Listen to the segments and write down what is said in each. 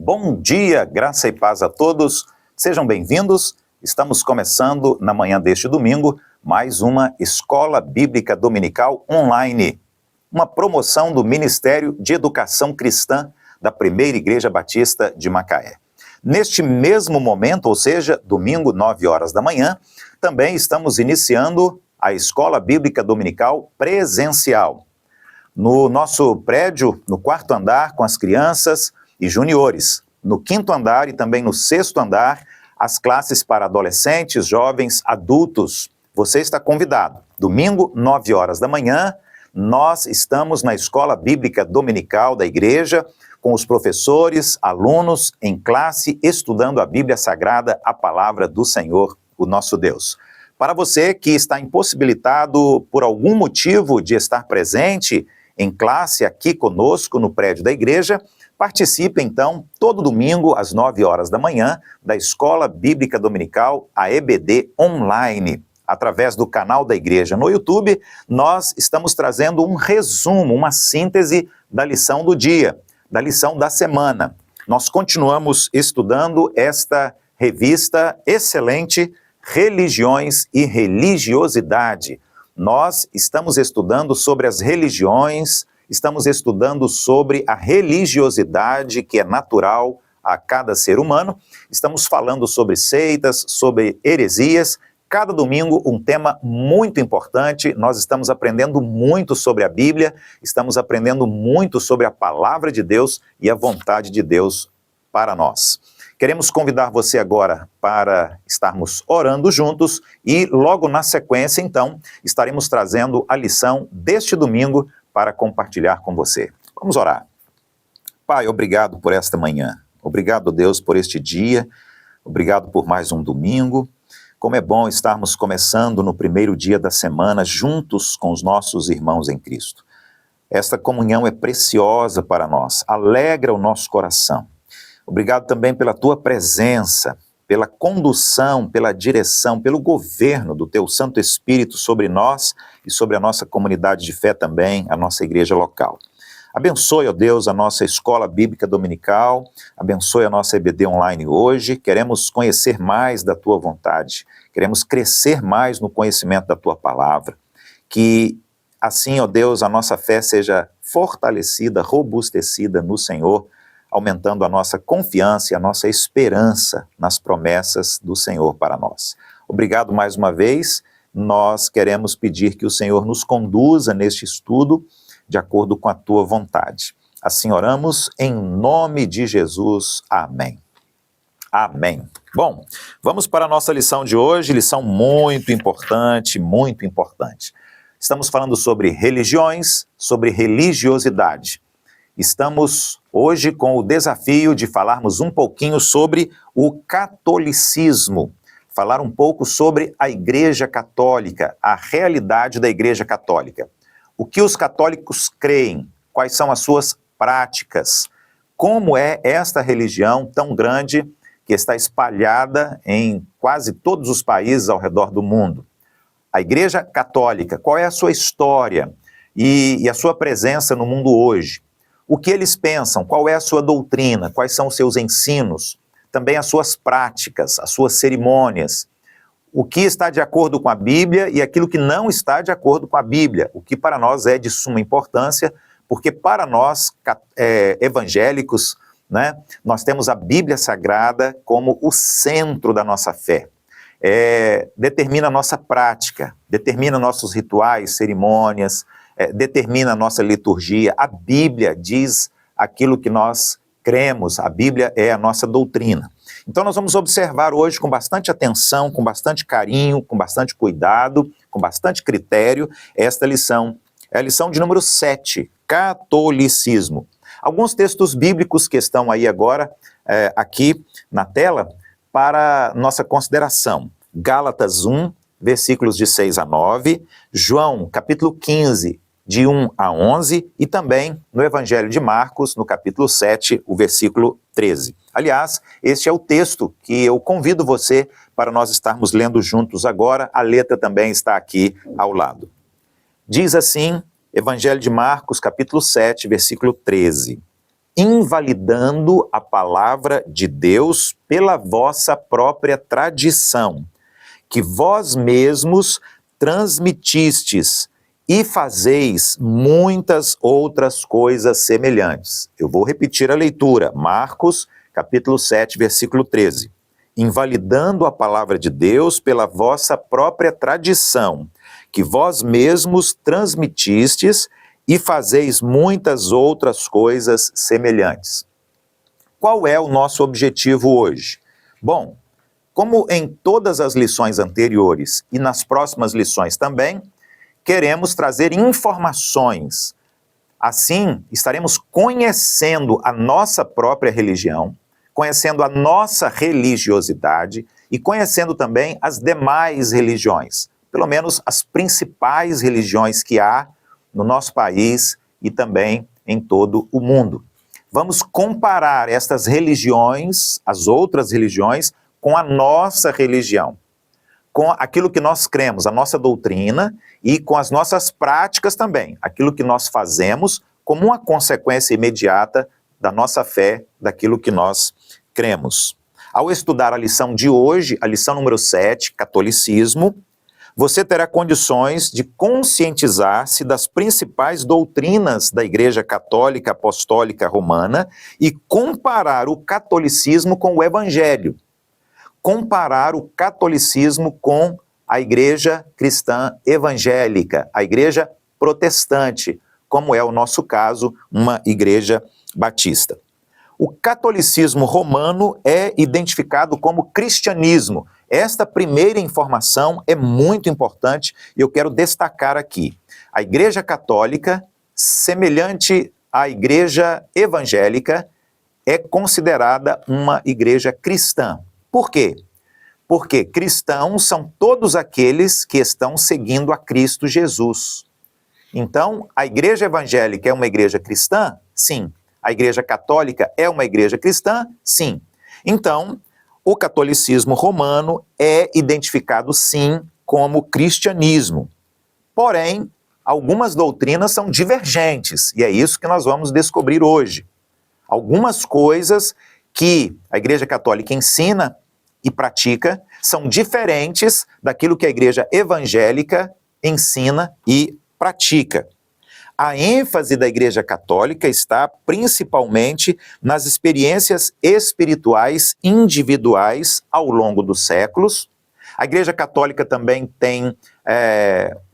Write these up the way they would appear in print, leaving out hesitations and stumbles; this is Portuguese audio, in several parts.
Bom dia, graça e paz a todos. Sejam bem-vindos. Estamos começando na manhã deste domingo mais uma Escola Bíblica Dominical online, uma promoção do Ministério de Educação Cristã da Primeira Igreja Batista de Macaé. Neste mesmo momento, ou seja, domingo, 9 horas da manhã, também estamos iniciando a Escola Bíblica Dominical presencial. No nosso prédio, no 4º andar, com as crianças e juniores. No 5º andar e também no 6º andar, as classes para adolescentes, jovens, adultos. Você está convidado. Domingo, 9 horas da manhã, nós estamos na Escola Bíblica Dominical da Igreja, com os professores, alunos, em classe, estudando a Bíblia Sagrada, a Palavra do Senhor, o nosso Deus. Para você que está impossibilitado por algum motivo de estar presente em classe aqui conosco no prédio da igreja, participe então todo domingo às 9 horas da manhã da Escola Bíblica Dominical, a EBD Online. Através do canal da igreja no YouTube, nós estamos trazendo um resumo, uma síntese da lição do dia, da lição da semana. Nós continuamos estudando esta revista excelente, Religiões e Religiosidade. Nós estamos estudando sobre as religiões, estamos estudando sobre a religiosidade que é natural a cada ser humano, estamos falando sobre seitas, sobre heresias, cada domingo um tema muito importante, nós estamos aprendendo muito sobre a Bíblia, estamos aprendendo muito sobre a Palavra de Deus e a vontade de Deus para nós. Queremos convidar você agora para estarmos orando juntos e logo na sequência, então, estaremos trazendo a lição deste domingo para compartilhar com você. Vamos orar. Pai, obrigado por esta manhã. Obrigado, Deus, por este dia. Obrigado por mais um domingo. Como é bom estarmos começando no primeiro dia da semana juntos com os nossos irmãos em Cristo. Esta comunhão é preciosa para nós, alegra o nosso coração. Obrigado também pela tua presença, pela condução, pela direção, pelo governo do teu Santo Espírito sobre nós e sobre a nossa comunidade de fé também, a nossa igreja local. Abençoe, ó Deus, a nossa Escola Bíblica Dominical, abençoe a nossa EBD Online hoje, queremos conhecer mais da tua vontade, queremos crescer mais no conhecimento da tua palavra, que assim, ó Deus, a nossa fé seja fortalecida, robustecida no Senhor, aumentando a nossa confiança e a nossa esperança nas promessas do Senhor para nós. Obrigado mais uma vez, nós queremos pedir que o Senhor nos conduza neste estudo de acordo com a tua vontade. Assim oramos em nome de Jesus. Amém. Amém. Bom, vamos para a nossa lição de hoje, lição muito importante, muito importante. Estamos falando sobre religiões, sobre religiosidade. Estamos hoje com o desafio de falarmos um pouquinho sobre o catolicismo, falar um pouco sobre a Igreja Católica, a realidade da Igreja Católica. O que os católicos creem, quais são as suas práticas, como é esta religião tão grande que está espalhada em quase todos os países ao redor do mundo. A Igreja Católica, qual é a sua história e a sua presença no mundo hoje? O que eles pensam, qual é a sua doutrina, quais são os seus ensinos, também as suas práticas, as suas cerimônias, o que está de acordo com a Bíblia e aquilo que não está de acordo com a Bíblia, o que para nós é de suma importância, porque para nós evangélicos, né, nós temos a Bíblia Sagrada como o centro da nossa fé. Determina a nossa prática, determina nossos rituais, cerimônias, determina a nossa liturgia. A Bíblia diz aquilo que nós cremos, a Bíblia é a nossa doutrina. Então nós vamos observar hoje com bastante atenção, com bastante carinho, com bastante cuidado, com bastante critério, esta lição. É a lição de número 7, Catolicismo. Alguns textos bíblicos que estão aí agora, aqui na tela, para nossa consideração. Gálatas 1, versículos de 6 a 9, João, capítulo 15, de 1 a 11, e também no Evangelho de Marcos, no capítulo 7, o versículo 13. Aliás, este é o texto que eu convido você para nós estarmos lendo juntos agora, a letra também está aqui ao lado. Diz assim, Evangelho de Marcos, capítulo 7, versículo 13. invalidando a palavra de Deus pela vossa própria tradição, que vós mesmos transmitistes e fazeis muitas outras coisas semelhantes. Eu vou repetir a leitura, Marcos, capítulo 7, versículo 13. Invalidando a palavra de Deus pela vossa própria tradição, que vós mesmos transmitistes e fazeis muitas outras coisas semelhantes. Qual é o nosso objetivo hoje? Bom, como em todas as lições anteriores e nas próximas lições também, queremos trazer informações. Assim, estaremos conhecendo a nossa própria religião, conhecendo a nossa religiosidade e conhecendo também as demais religiões, pelo menos as principais religiões que há no nosso país e também em todo o mundo. Vamos comparar estas religiões, as outras religiões, com a nossa religião, com aquilo que nós cremos, a nossa doutrina e com as nossas práticas também, aquilo que nós fazemos como uma consequência imediata da nossa fé, daquilo que nós cremos. Ao estudar a lição de hoje, a lição número 7, Catolicismo, você terá condições de conscientizar-se das principais doutrinas da Igreja Católica Apostólica Romana e comparar o catolicismo com o Evangelho. Comparar o catolicismo com a Igreja Cristã Evangélica, a Igreja Protestante, como é o nosso caso, uma Igreja Batista. O catolicismo romano é identificado como cristianismo. Esta primeira informação é muito importante e eu quero destacar aqui. A Igreja Católica, semelhante à Igreja Evangélica, é considerada uma igreja cristã. Por quê? Porque cristãos são todos aqueles que estão seguindo a Cristo Jesus. Então, a Igreja Evangélica é uma igreja cristã? Sim. A Igreja Católica é uma igreja cristã? Sim. Então, o catolicismo romano é identificado, sim, como cristianismo. Porém, algumas doutrinas são divergentes, e é isso que nós vamos descobrir hoje. Algumas coisas que a Igreja Católica ensina e pratica são diferentes daquilo que a Igreja Evangélica ensina e pratica. A ênfase da Igreja Católica está principalmente nas experiências espirituais individuais ao longo dos séculos. A Igreja Católica também tem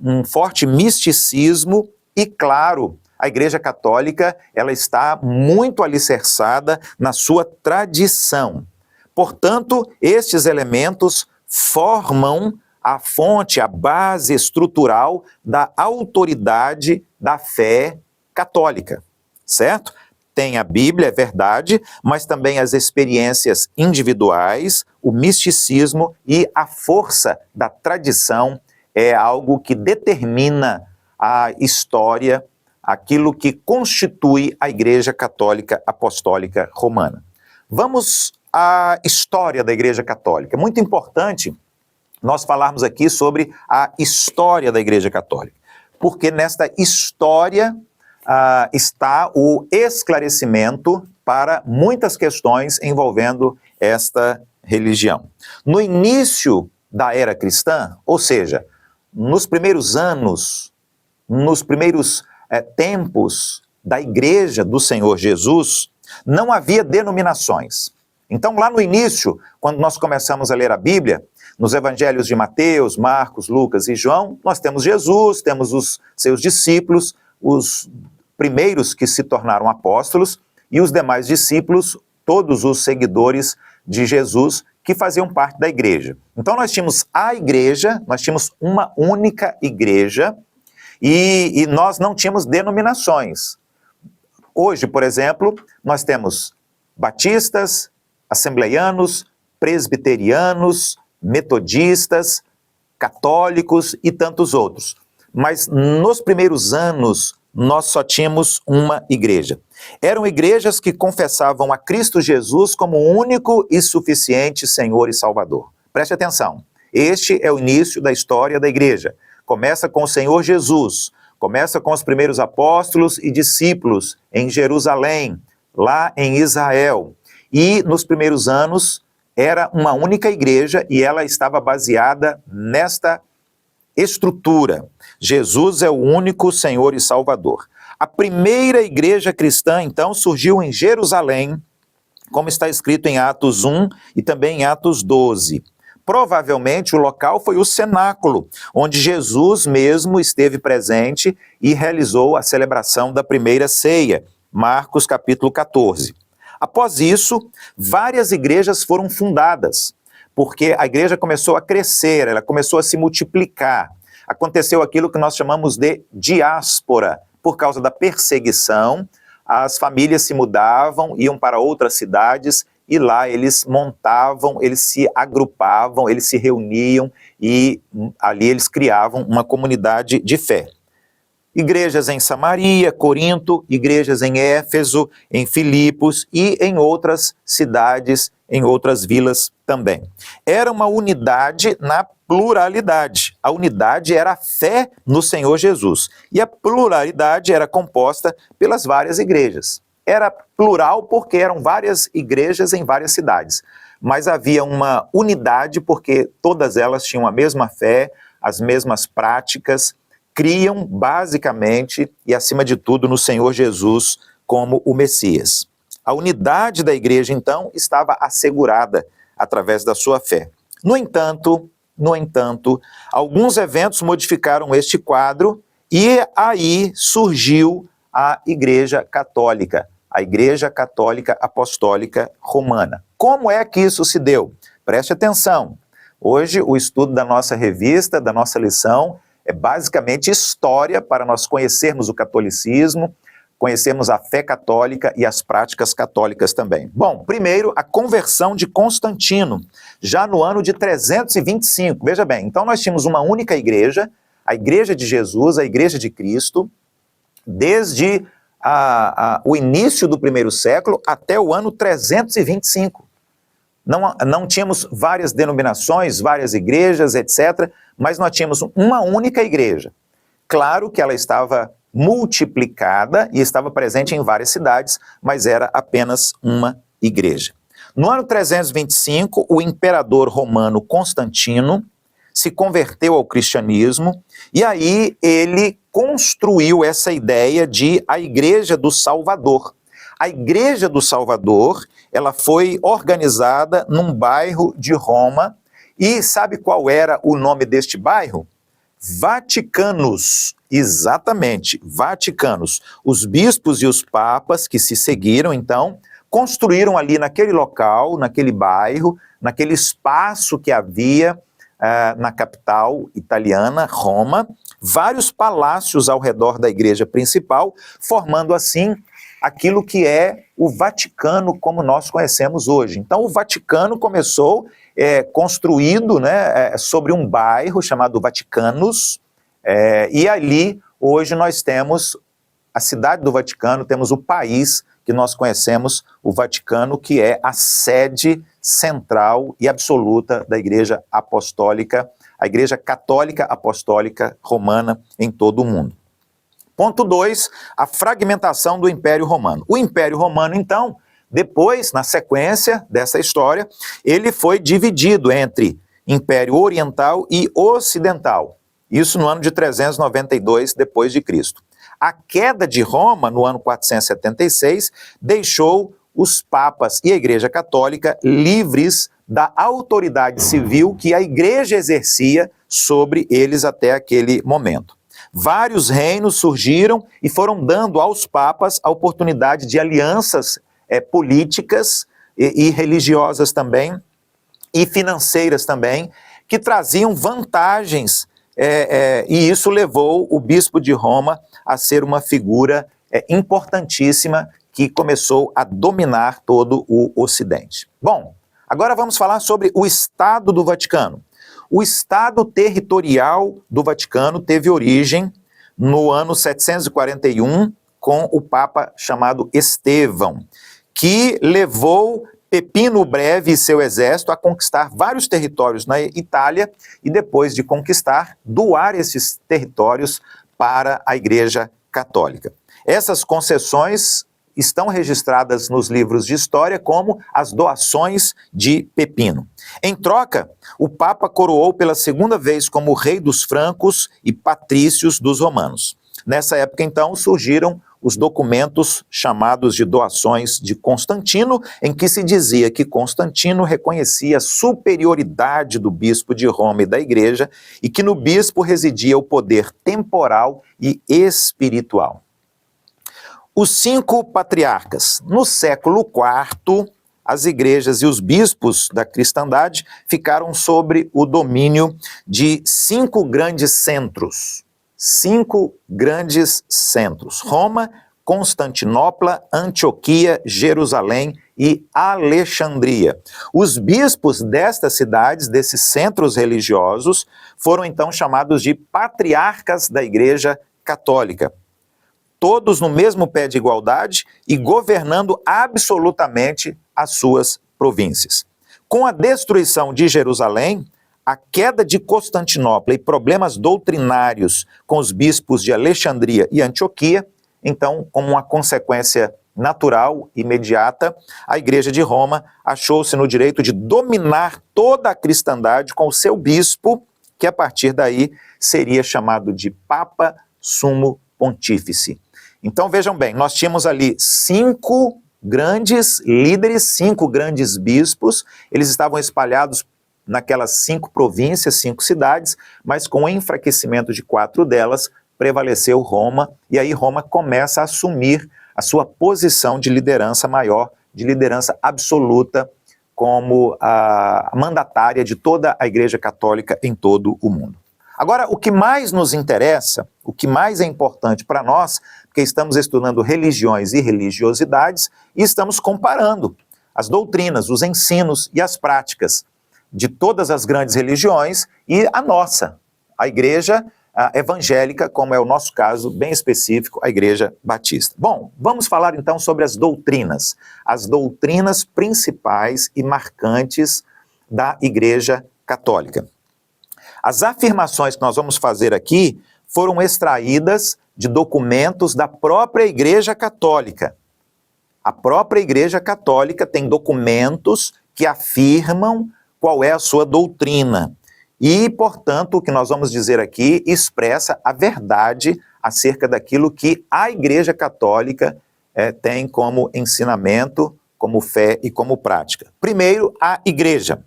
um forte misticismo e, claro, a Igreja Católica ela está muito alicerçada na sua tradição. Portanto, estes elementos formam a fonte, a base estrutural da autoridade da fé católica, certo? Tem a Bíblia, é verdade, mas também as experiências individuais, o misticismo e a força da tradição é algo que determina a história, aquilo que constitui a Igreja Católica Apostólica Romana. Vamos à história da Igreja Católica. É muito importante nós falarmos aqui sobre a história da Igreja Católica, porque nesta história está o esclarecimento para muitas questões envolvendo esta religião. No início da era cristã, ou seja, nos primeiros anos, nos primeiros tempos da Igreja do Senhor Jesus, não havia denominações. Então, lá no início, quando nós começamos a ler a Bíblia, nos evangelhos de Mateus, Marcos, Lucas e João, nós temos Jesus, temos os seus discípulos, os primeiros que se tornaram apóstolos, e os demais discípulos, todos os seguidores de Jesus, que faziam parte da igreja. Então nós tínhamos a igreja, nós tínhamos uma única igreja, e nós não tínhamos denominações. Hoje, por exemplo, nós temos batistas, assembleianos, presbiterianos, metodistas, católicos e tantos outros. Mas nos primeiros anos, nós só tínhamos uma igreja. Eram igrejas que confessavam a Cristo Jesus como o único e suficiente Senhor e Salvador. Preste atenção, este é o início da história da igreja. Começa com o Senhor Jesus, começa com os primeiros apóstolos e discípulos em Jerusalém, lá em Israel. E nos primeiros anos era uma única igreja e ela estava baseada nesta estrutura. Jesus é o único Senhor e Salvador. A primeira igreja cristã, então, surgiu em Jerusalém, como está escrito em Atos 1 e também em Atos 12. Provavelmente o local foi o cenáculo, onde Jesus mesmo esteve presente e realizou a celebração da primeira ceia, Marcos capítulo 14. Após isso, várias igrejas foram fundadas, porque a igreja começou a crescer, ela começou a se multiplicar. Aconteceu aquilo que nós chamamos de diáspora. Por causa da perseguição, as famílias se mudavam, iam para outras cidades, e lá eles montavam, eles se agrupavam, eles se reuniam e ali eles criavam uma comunidade de fé. Igrejas em Samaria, Corinto, igrejas em Éfeso, em Filipos e em outras cidades, em outras vilas também. Era uma unidade na pluralidade. A unidade era a fé no Senhor Jesus e a pluralidade era composta pelas várias igrejas. Era plural porque eram várias igrejas em várias cidades, mas havia uma unidade porque todas elas tinham a mesma fé, as mesmas práticas, criam basicamente e acima de tudo no Senhor Jesus como o Messias. A unidade da igreja então estava assegurada através da sua fé. No entanto, alguns eventos modificaram este quadro e aí surgiu a Igreja Católica, a Igreja Católica Apostólica Romana. Como é que isso se deu? Preste atenção. Hoje o estudo da nossa revista, da nossa lição, é basicamente história para nós conhecermos o catolicismo, conhecermos a fé católica e as práticas católicas também. Bom, primeiro, a conversão de Constantino, já no ano de 325. Veja bem, então nós tínhamos uma única igreja, a Igreja de Jesus, a Igreja de Cristo, desde o início do primeiro século até o ano 325. Não tínhamos várias denominações, várias igrejas, etc., mas nós tínhamos uma única igreja. Claro que ela estava multiplicada e estava presente em várias cidades, mas era apenas uma igreja. No ano 325, o imperador romano Constantino se converteu ao cristianismo e aí ele construiu essa ideia de a Igreja do Salvador. A Igreja do Salvador, ela foi organizada num bairro de Roma e sabe qual era o nome deste bairro? Vaticanos, exatamente, Vaticanos. Os bispos e os papas que se seguiram, então, construíram ali naquele local, naquele bairro, naquele espaço que havia na capital italiana, Roma, vários palácios ao redor da igreja principal, formando assim aquilo que é o Vaticano como nós conhecemos hoje. Então o Vaticano começou construído sobre um bairro chamado Vaticanos, e ali hoje nós temos a cidade do Vaticano, temos o país que nós conhecemos, o Vaticano, que é a sede central e absoluta da Igreja Apostólica, a Igreja Católica Apostólica Romana em todo o mundo. Ponto 2, a fragmentação do Império Romano. O Império Romano, então, depois, na sequência dessa história, ele foi dividido entre Império Oriental e Ocidental. Isso no ano de 392 depois de Cristo. A queda de Roma, no ano 476, deixou os papas e a Igreja Católica livres da autoridade civil que a Igreja exercia sobre eles até aquele momento. Vários reinos surgiram e foram dando aos papas a oportunidade de alianças políticas e religiosas também, e financeiras também, que traziam vantagens, e isso levou o bispo de Roma a ser uma figura importantíssima que começou a dominar todo o Ocidente. Bom, agora vamos falar sobre o Estado do Vaticano. O Estado territorial do Vaticano teve origem no ano 741 com o Papa chamado Estevão, que levou Pepino o Breve e seu exército a conquistar vários territórios na Itália e depois de conquistar, doar esses territórios para a Igreja Católica. Essas concessões estão registradas nos livros de história como as doações de Pepino. Em troca, o Papa coroou pela segunda vez como rei dos francos e patrícios dos romanos. Nessa época, então, surgiram os documentos chamados de doações de Constantino, em que se dizia que Constantino reconhecia a superioridade do bispo de Roma e da igreja e que no bispo residia o poder temporal e espiritual. Os 5 patriarcas. No século IV, as igrejas e os bispos da cristandade ficaram sob o domínio de 5 grandes centros. 5 grandes centros: Roma, Constantinopla, Antioquia, Jerusalém e Alexandria. Os bispos destas cidades, desses centros religiosos, foram então chamados de patriarcas da Igreja Católica. Todos no mesmo pé de igualdade e governando absolutamente as suas províncias. Com a destruição de Jerusalém, a queda de Constantinopla e problemas doutrinários com os bispos de Alexandria e Antioquia, então, como uma consequência natural, imediata, a Igreja de Roma achou-se no direito de dominar toda a cristandade com o seu bispo, que a partir daí seria chamado de Papa Sumo Pontífice. Então vejam bem, nós tínhamos ali 5 grandes líderes, 5 grandes bispos, eles estavam espalhados naquelas 5 províncias, 5 cidades, mas com o enfraquecimento de 4 delas, prevaleceu Roma, e aí Roma começa a assumir a sua posição de liderança maior, de liderança absoluta, como a mandatária de toda a Igreja Católica em todo o mundo. Agora, o que mais nos interessa, o que mais é importante para nós, porque estamos estudando religiões e religiosidades e estamos comparando as doutrinas, os ensinos e as práticas de todas as grandes religiões e a nossa, a Igreja evangélica, como é o nosso caso bem específico, a Igreja Batista. Bom, vamos falar então sobre as doutrinas principais e marcantes da Igreja Católica. As afirmações que nós vamos fazer aqui foram extraídas de documentos da própria Igreja Católica. A própria Igreja Católica tem documentos que afirmam qual é a sua doutrina. E, portanto, o que nós vamos dizer aqui expressa a verdade acerca daquilo que a Igreja Católica tem como ensinamento, como fé e como prática. Primeiro, a Igreja.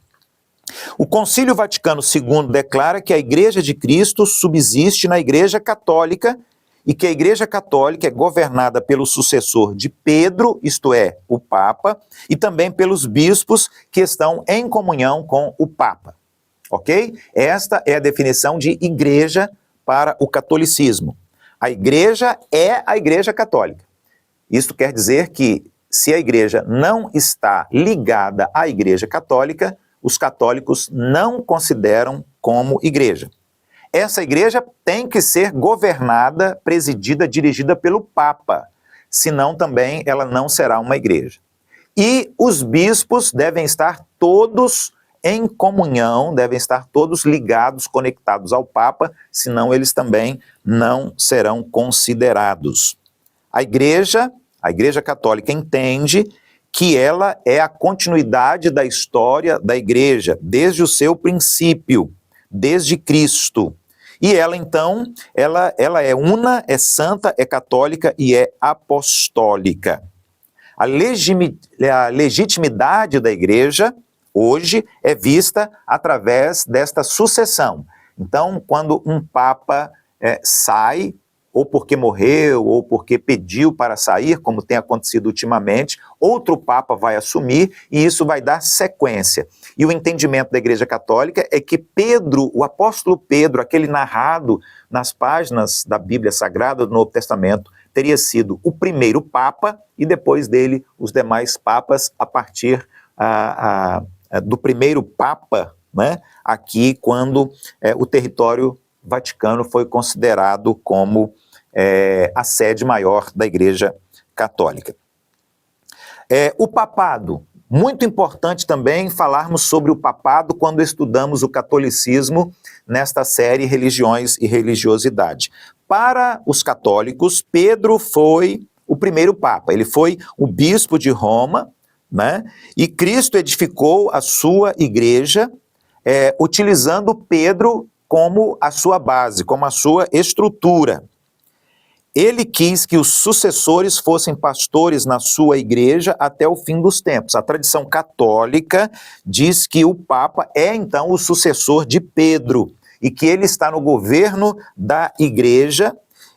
O Concílio Vaticano II declara que a Igreja de Cristo subsiste na Igreja Católica e que a Igreja Católica é governada pelo sucessor de Pedro, isto é, o Papa, e também pelos bispos que estão em comunhão com o Papa. Ok? Esta é a definição de igreja para o catolicismo. A igreja é a Igreja Católica. Isto quer dizer que, se a igreja não está ligada à Igreja Católica, os católicos não consideram como igreja. Essa igreja tem que ser governada, presidida, dirigida pelo Papa, senão também ela não será uma igreja. E os bispos devem estar todos em comunhão, devem estar todos ligados, conectados ao Papa, senão eles também não serão considerados. A Igreja Católica entende que ela é a continuidade da história da Igreja, desde o seu princípio, desde Cristo. E ela, então, ela é una, é santa, é católica e é apostólica. A legitimidade da Igreja, hoje, é vista através desta sucessão. Então, quando um Papa sai, ou porque morreu, ou porque pediu para sair, como tem acontecido ultimamente, outro Papa vai assumir e isso vai dar sequência. E o entendimento da Igreja Católica é que Pedro, o apóstolo Pedro, aquele narrado nas páginas da Bíblia Sagrada do Novo Testamento, teria sido o primeiro Papa e depois dele os demais Papas a partir do primeiro Papa, né, aqui quando o território Vaticano foi considerado como a sede maior da Igreja Católica. O papado, muito importante também falarmos sobre o papado quando estudamos o catolicismo nesta série Religiões e Religiosidade. Para os católicos, Pedro foi o primeiro Papa, ele foi o bispo de Roma, né? E Cristo edificou a sua igreja utilizando Pedro como a sua base, como a sua estrutura. Ele quis que os sucessores fossem pastores na sua igreja até o fim dos tempos. A tradição católica diz que o Papa é, então, o sucessor de Pedro e que ele está no governo da igreja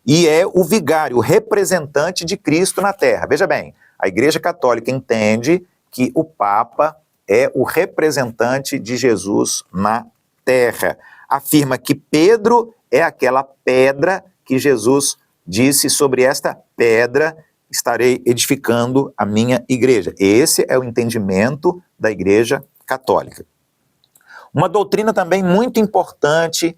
e é o vigário, o representante de Cristo na terra. Veja bem, a Igreja Católica entende que o Papa é o representante de Jesus na terra. Afirma que Pedro é aquela pedra que Jesus disse: sobre esta pedra estarei edificando a minha igreja. Esse é o entendimento da Igreja Católica. Uma doutrina também muito importante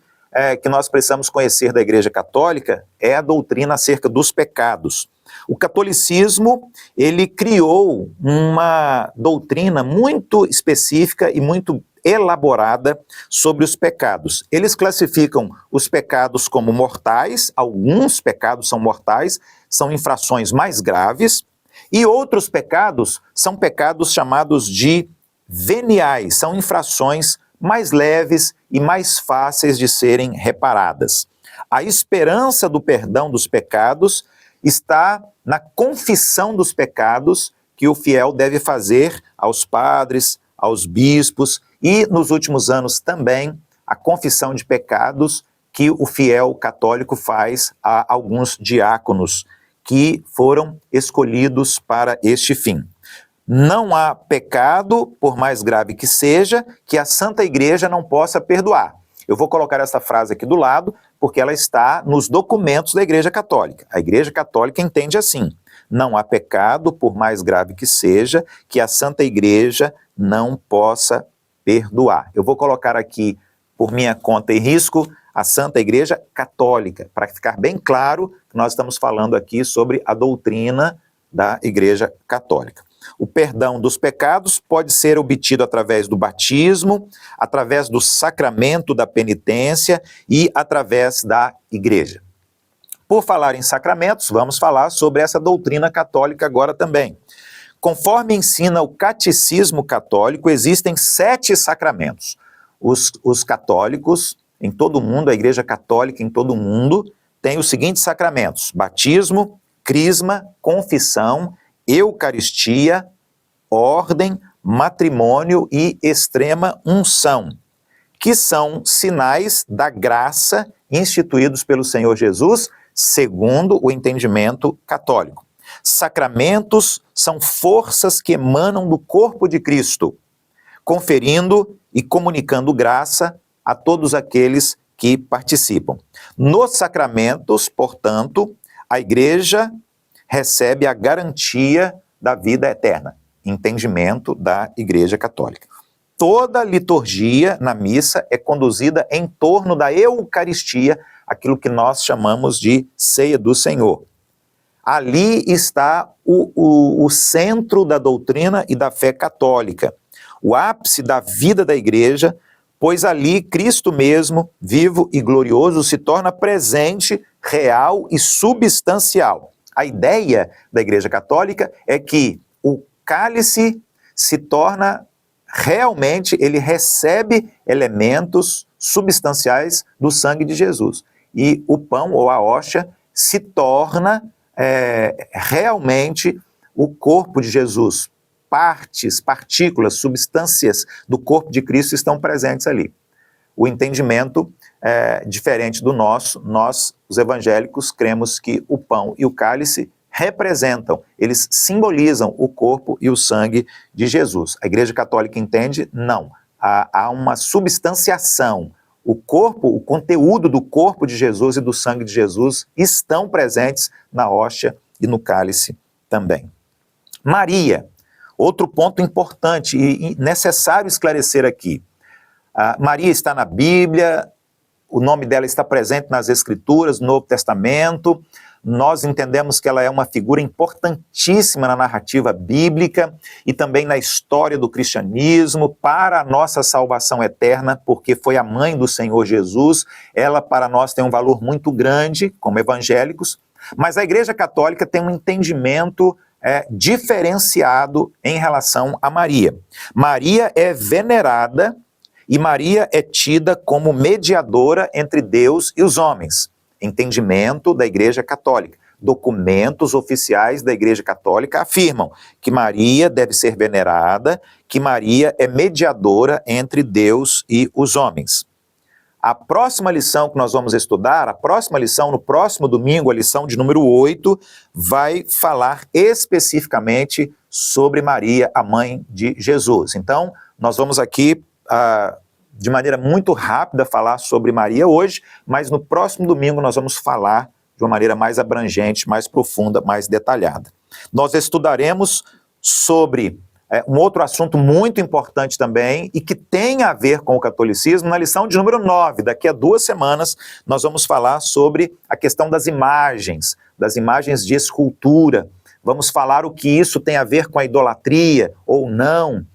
que nós precisamos conhecer da Igreja Católica é a doutrina acerca dos pecados. O catolicismo, ele criou uma doutrina muito específica e muito elaborada sobre os pecados. Eles classificam os pecados como mortais, alguns pecados são mortais, são infrações mais graves, e outros pecados são pecados chamados de veniais, são infrações mais leves e mais fáceis de serem reparadas. A esperança do perdão dos pecados está na confissão dos pecados que o fiel deve fazer aos padres, aos bispos e, nos últimos anos também, a confissão de pecados que o fiel católico faz a alguns diáconos que foram escolhidos para este fim. Não há pecado, por mais grave que seja, que a Santa Igreja não possa perdoar. Eu vou colocar essa frase aqui do lado, porque ela está nos documentos da Igreja Católica. A Igreja Católica entende assim: não há pecado, por mais grave que seja, que a Santa Igreja não possa perdoar. Eu vou colocar aqui, por minha conta e risco, a Santa Igreja Católica, para ficar bem claro que nós estamos falando aqui sobre a doutrina da Igreja Católica. O perdão dos pecados pode ser obtido através do batismo, através do sacramento da penitência e através da igreja. Por falar em sacramentos, vamos falar sobre essa doutrina católica agora também. Conforme ensina o Catecismo Católico, existem 7 sacramentos. Os católicos em todo o mundo, a Igreja Católica em todo o mundo, tem os seguintes sacramentos: batismo, crisma, confissão, Eucaristia, ordem, matrimônio e extrema unção, que são sinais da graça instituídos pelo Senhor Jesus, segundo o entendimento católico. Sacramentos são forças que emanam do corpo de Cristo, conferindo e comunicando graça a todos aqueles que participam. Nos sacramentos, portanto, a Igreja recebe a garantia da vida eterna, entendimento da Igreja Católica. Toda liturgia na missa é conduzida em torno da Eucaristia, aquilo que nós chamamos de ceia do Senhor. Ali está o centro da doutrina e da fé católica, o ápice da vida da Igreja, pois ali Cristo mesmo, vivo e glorioso, se torna presente, real e substancial. A ideia da Igreja Católica é que o cálice se torna realmente, ele recebe elementos substanciais do sangue de Jesus. E o pão ou a hóstia se torna realmente o corpo de Jesus. Partes, partículas, substâncias do corpo de Cristo estão presentes ali. O entendimento diferente do nosso, nós, os evangélicos, cremos que o pão e o cálice representam, eles simbolizam o corpo e o sangue de Jesus. A Igreja Católica entende? Não. Há uma substanciação. O corpo, o conteúdo do corpo de Jesus e do sangue de Jesus estão presentes na hóstia e no cálice também. Maria, outro ponto importante e necessário esclarecer aqui. Maria está na Bíblia, o nome dela está presente nas Escrituras, no Novo Testamento. Nós entendemos que ela é uma figura importantíssima na narrativa bíblica e também na história do cristianismo, para a nossa salvação eterna, porque foi a mãe do Senhor Jesus. Ela, para nós, tem um valor muito grande, como evangélicos. Mas a Igreja Católica tem um entendimento diferenciado em relação a Maria. Maria é venerada e Maria é tida como mediadora entre Deus e os homens. Entendimento da Igreja Católica. Documentos oficiais da Igreja Católica afirmam que Maria deve ser venerada, que Maria é mediadora entre Deus e os homens. A próxima lição que nós vamos estudar, a próxima lição, no próximo domingo, a lição de número 8, vai falar especificamente sobre Maria, a mãe de Jesus. Então, nós vamos aqui, de maneira muito rápida, falar sobre Maria hoje, mas no próximo domingo nós vamos falar de uma maneira mais abrangente, mais profunda, mais detalhada. Nós estudaremos sobre um outro assunto muito importante também e que tem a ver com o catolicismo na lição de número 9. Daqui a 2 semanas nós vamos falar sobre a questão das imagens de escultura. Vamos falar o que isso tem a ver com a idolatria ou não.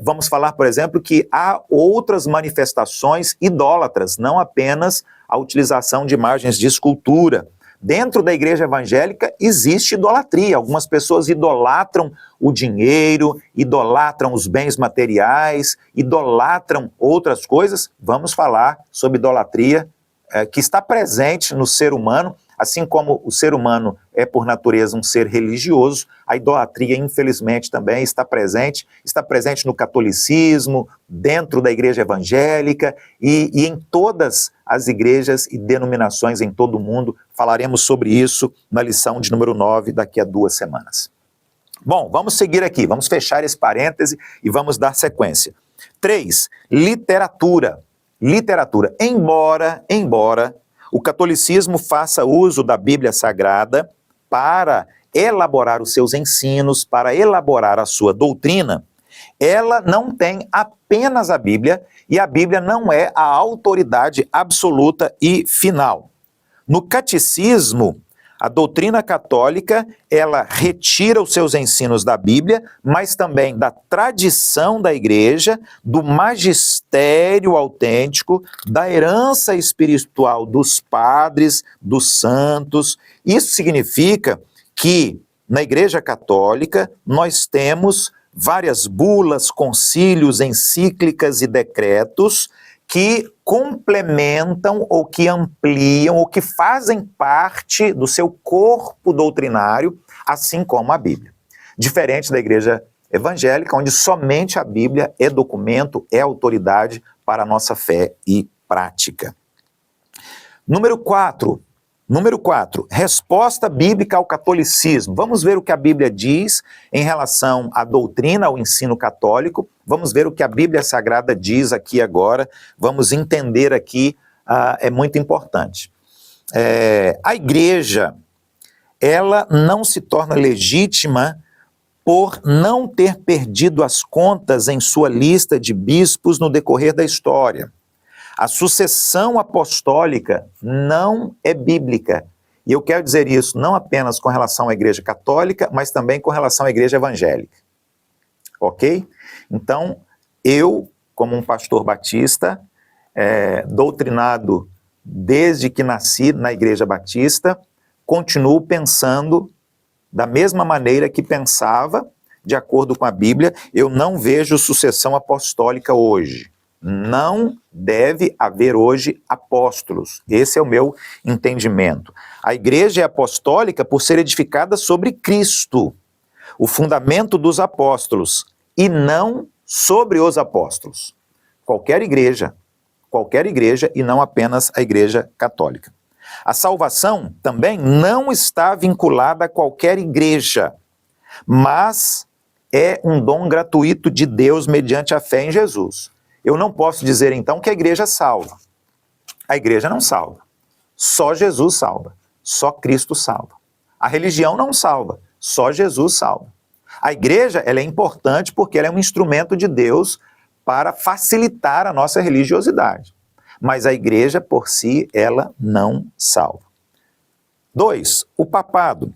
Vamos falar, por exemplo, que há outras manifestações idólatras, não apenas a utilização de imagens de escultura. Dentro da igreja evangélica existe idolatria. Algumas pessoas idolatram o dinheiro, idolatram os bens materiais, idolatram outras coisas. Vamos falar sobre idolatria que está presente no ser humano, assim como o ser humano é por natureza um ser religioso, a idolatria infelizmente também está presente no catolicismo, dentro da igreja evangélica e em todas as igrejas e denominações em todo o mundo. Falaremos sobre isso na lição de número 9 daqui a 2 semanas. Bom, vamos seguir aqui, vamos fechar esse parêntese e vamos dar sequência. 3. Literatura. Literatura. Embora o catolicismo faça uso da Bíblia Sagrada para elaborar os seus ensinos, para elaborar a sua doutrina, ela não tem apenas a Bíblia e a Bíblia não é a autoridade absoluta e final. No catecismo, a doutrina católica, ela retira os seus ensinos da Bíblia, mas também da tradição da igreja, do magistério autêntico, da herança espiritual dos padres, dos santos. Isso significa que na Igreja Católica nós temos várias bulas, concílios, encíclicas e decretos que complementam ou que ampliam ou que fazem parte do seu corpo doutrinário, assim como a Bíblia. Diferente da igreja evangélica, onde somente a Bíblia é documento, é autoridade para a nossa fé e prática. Número 4, resposta bíblica ao catolicismo. Vamos ver o que a Bíblia diz em relação à doutrina, ao ensino católico. Vamos ver o que a Bíblia Sagrada diz aqui agora. Vamos entender aqui, é muito importante. A igreja, ela não se torna legítima por não ter perdido as contas em sua lista de bispos no decorrer da história. A sucessão apostólica não é bíblica. E eu quero dizer isso não apenas com relação à Igreja Católica, mas também com relação à Igreja Evangélica. Ok? Então, eu, como um pastor batista, doutrinado desde que nasci na Igreja Batista, continuo pensando da mesma maneira que pensava, de acordo com a Bíblia. Eu não vejo sucessão apostólica hoje. Não deve haver hoje apóstolos. Esse é o meu entendimento. A igreja é apostólica por ser edificada sobre Cristo, o fundamento dos apóstolos, e não sobre os apóstolos. Qualquer igreja e não apenas a Igreja Católica. A salvação também não está vinculada a qualquer igreja, mas é um dom gratuito de Deus mediante a fé em Jesus. Eu não posso dizer, então, que a igreja salva. A igreja não salva. Só Jesus salva. Só Cristo salva. A religião não salva. Só Jesus salva. A igreja, ela é importante porque ela é um instrumento de Deus para facilitar a nossa religiosidade. Mas a igreja, por si, ela não salva. 2. O papado.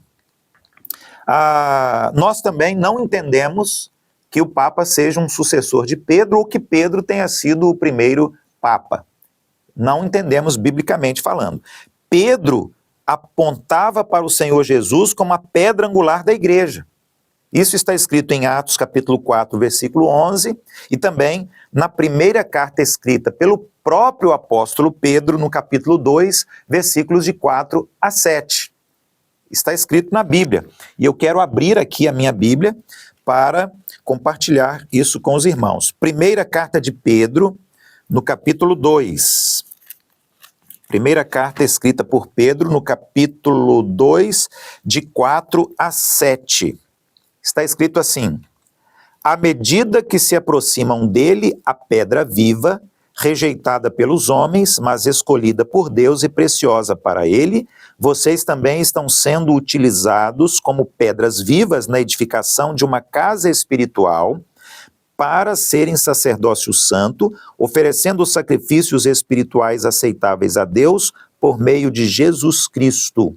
Nós também não entendemos que o Papa seja um sucessor de Pedro ou que Pedro tenha sido o primeiro Papa. Não entendemos biblicamente falando. Pedro apontava para o Senhor Jesus como a pedra angular da igreja. Isso está escrito em Atos capítulo 4, versículo 11, e também na primeira carta escrita pelo próprio apóstolo Pedro, no capítulo 2, versículos de 4 a 7. Está escrito na Bíblia. E eu quero abrir aqui a minha Bíblia para compartilhar isso com os irmãos. Primeira carta de Pedro, no capítulo 2. Primeira carta escrita por Pedro, no capítulo 2, de 4 a 7. Está escrito assim: à medida que se aproximam dele a pedra viva, rejeitada pelos homens, mas escolhida por Deus e preciosa para ele, vocês também estão sendo utilizados como pedras vivas na edificação de uma casa espiritual, para serem sacerdócio santo, oferecendo sacrifícios espirituais aceitáveis a Deus por meio de Jesus Cristo.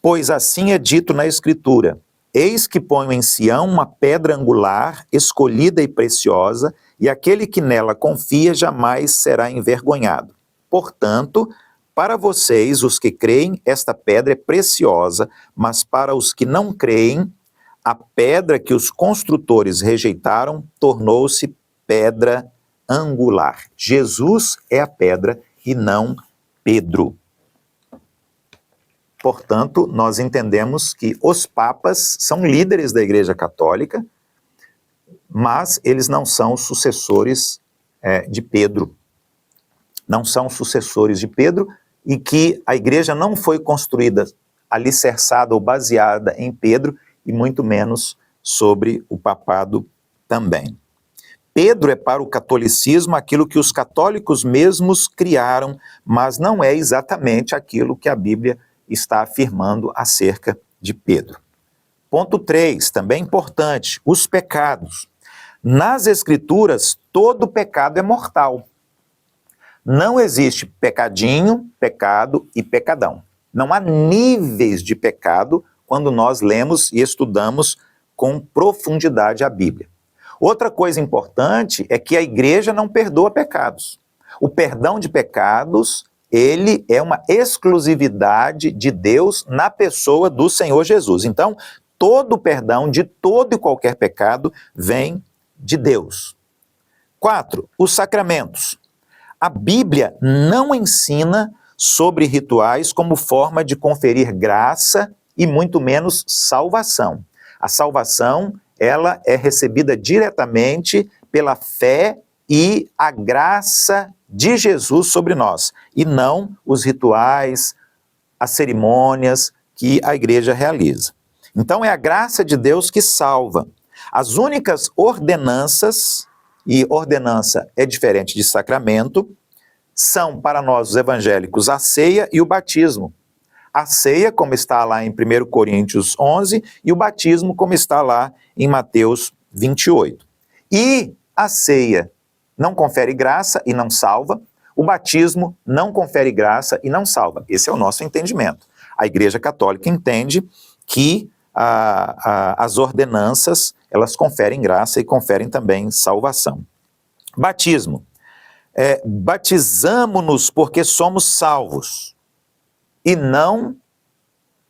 Pois assim é dito na Escritura: eis que ponho em Sião uma pedra angular, escolhida e preciosa, e aquele que nela confia jamais será envergonhado. Portanto, para vocês, os que creem, esta pedra é preciosa, mas para os que não creem, a pedra que os construtores rejeitaram tornou-se pedra angular. Jesus é a pedra e não Pedro. Portanto, nós entendemos que os papas são líderes da Igreja Católica, mas eles não são sucessores de Pedro. Não são sucessores de Pedro, e que a igreja não foi construída alicerçada ou baseada em Pedro, e muito menos sobre o papado também. Pedro é para o catolicismo aquilo que os católicos mesmos criaram, mas não é exatamente aquilo que a Bíblia está afirmando acerca de Pedro. Ponto 3, também importante, os pecados. Nas Escrituras, todo pecado é mortal. Não existe pecadinho, pecado e pecadão. Não há níveis de pecado quando nós lemos e estudamos com profundidade a Bíblia. Outra coisa importante é que a igreja não perdoa pecados. O perdão de pecados, ele é uma exclusividade de Deus na pessoa do Senhor Jesus. Então, todo o perdão de todo e qualquer pecado vem de Deus. 4, os sacramentos. A Bíblia não ensina sobre rituais como forma de conferir graça e muito menos salvação. A salvação, ela é recebida diretamente pela fé e a graça de Jesus sobre nós, e não os rituais, as cerimônias que a igreja realiza. Então é a graça de Deus que salva. As únicas ordenanças, e ordenança é diferente de sacramento, são para nós os evangélicos a ceia e o batismo. A ceia, como está lá em 1 Coríntios 11, e o batismo, como está lá em Mateus 28. E a ceia não confere graça e não salva, o batismo não confere graça e não salva. Esse é o nosso entendimento. A Igreja Católica entende que as ordenanças, elas conferem graça e conferem também salvação. Batismo. Batizamo-nos porque somos salvos e não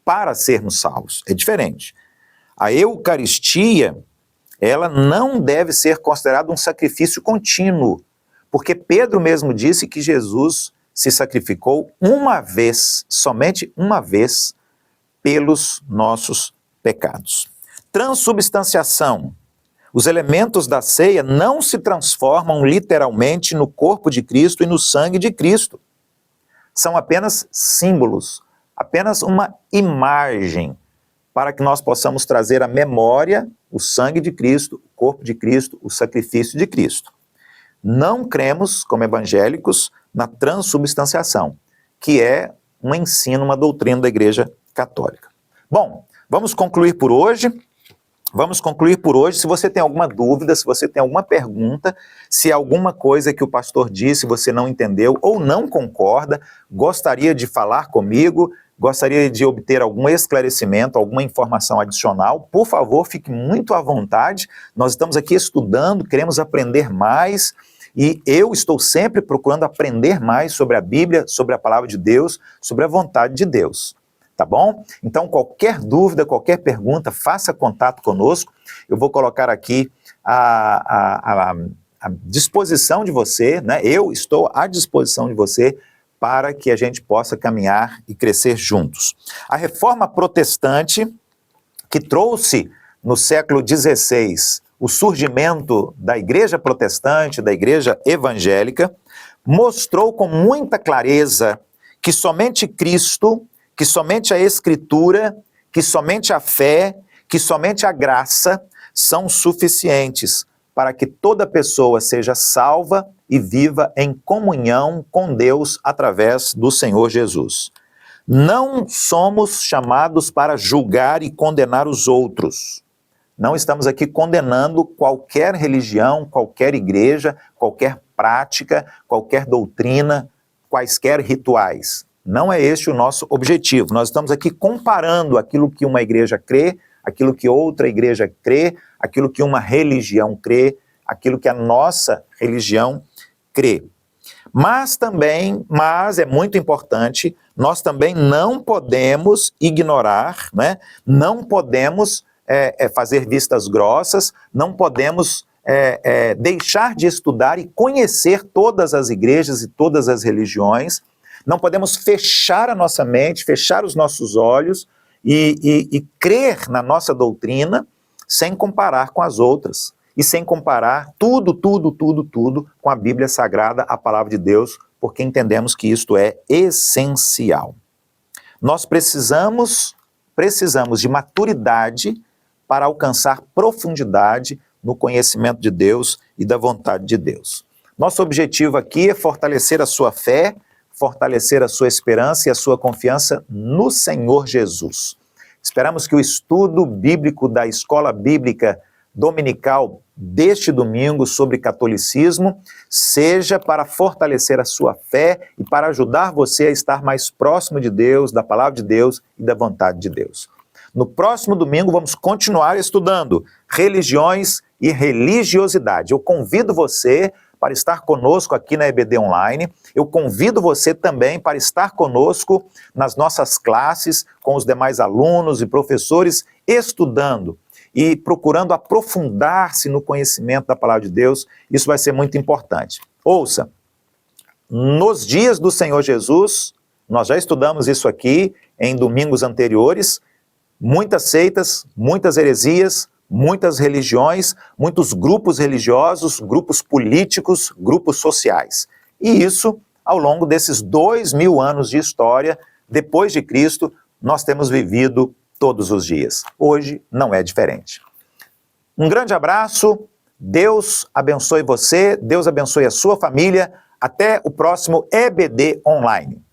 para sermos salvos. É diferente. A Eucaristia, ela não deve ser considerada um sacrifício contínuo, porque Pedro mesmo disse que Jesus se sacrificou uma vez, somente uma vez, pelos nossos pecados. Transubstanciação. Os elementos da ceia não se transformam literalmente no corpo de Cristo e no sangue de Cristo. São apenas símbolos, apenas uma imagem para que nós possamos trazer à memória o sangue de Cristo, o corpo de Cristo, o sacrifício de Cristo. Não cremos, como evangélicos, na transubstanciação, que é um ensino, uma doutrina da Igreja Católica. Bom, vamos concluir por hoje. Se você tem alguma dúvida, se você tem alguma pergunta, se alguma coisa que o pastor disse você não entendeu ou não concorda, gostaria de falar comigo, gostaria de obter algum esclarecimento, alguma informação adicional, por favor, fique muito à vontade. Nós estamos aqui estudando, queremos aprender mais e eu estou sempre procurando aprender mais sobre a Bíblia, sobre a palavra de Deus, sobre a vontade de Deus. Tá bom? Então, qualquer dúvida, qualquer pergunta, faça contato conosco. Eu vou colocar aqui à disposição de você, né? Eu estou à disposição de você para que a gente possa caminhar e crescer juntos. A reforma protestante, que trouxe no século XVI o surgimento da igreja protestante, da igreja evangélica, mostrou com muita clareza que somente Cristo, que somente a Escritura, que somente a fé, que somente a graça são suficientes para que toda pessoa seja salva e viva em comunhão com Deus através do Senhor Jesus. Não somos chamados para julgar e condenar os outros. Não estamos aqui condenando qualquer religião, qualquer igreja, qualquer prática, qualquer doutrina, quaisquer rituais. Não é este o nosso objetivo. Nós estamos aqui comparando aquilo que uma igreja crê, aquilo que outra igreja crê, aquilo que uma religião crê, aquilo que a nossa religião crê. Mas é muito importante, nós também não podemos ignorar, né? Não podemos fazer vistas grossas, não podemos deixar de estudar e conhecer todas as igrejas e todas as religiões, não podemos fechar a nossa mente, fechar os nossos olhos e crer na nossa doutrina sem comparar com as outras e sem comparar tudo com a Bíblia Sagrada, a Palavra de Deus, porque entendemos que isto é essencial. Nós precisamos de maturidade para alcançar profundidade no conhecimento de Deus e da vontade de Deus. Nosso objetivo aqui é fortalecer a sua fé, fortalecer a sua esperança e a sua confiança no Senhor Jesus. Esperamos que o estudo bíblico da Escola Bíblica Dominical deste domingo sobre catolicismo seja para fortalecer a sua fé e para ajudar você a estar mais próximo de Deus, da palavra de Deus e da vontade de Deus. No próximo domingo vamos continuar estudando religiões e religiosidade. Eu convido você para estar conosco aqui na EBD Online. Eu convido você também para estar conosco nas nossas classes, com os demais alunos e professores, estudando e procurando aprofundar-se no conhecimento da palavra de Deus. Isso vai ser muito importante. Ouça, nos dias do Senhor Jesus, nós já estudamos isso aqui em domingos anteriores, muitas seitas, muitas heresias, muitas religiões, muitos grupos religiosos, grupos políticos, grupos sociais. E isso, ao longo desses 2000 anos de história, depois de Cristo, nós temos vivido todos os dias. Hoje não é diferente. Um grande abraço, Deus abençoe você, Deus abençoe a sua família. Até o próximo EBD Online.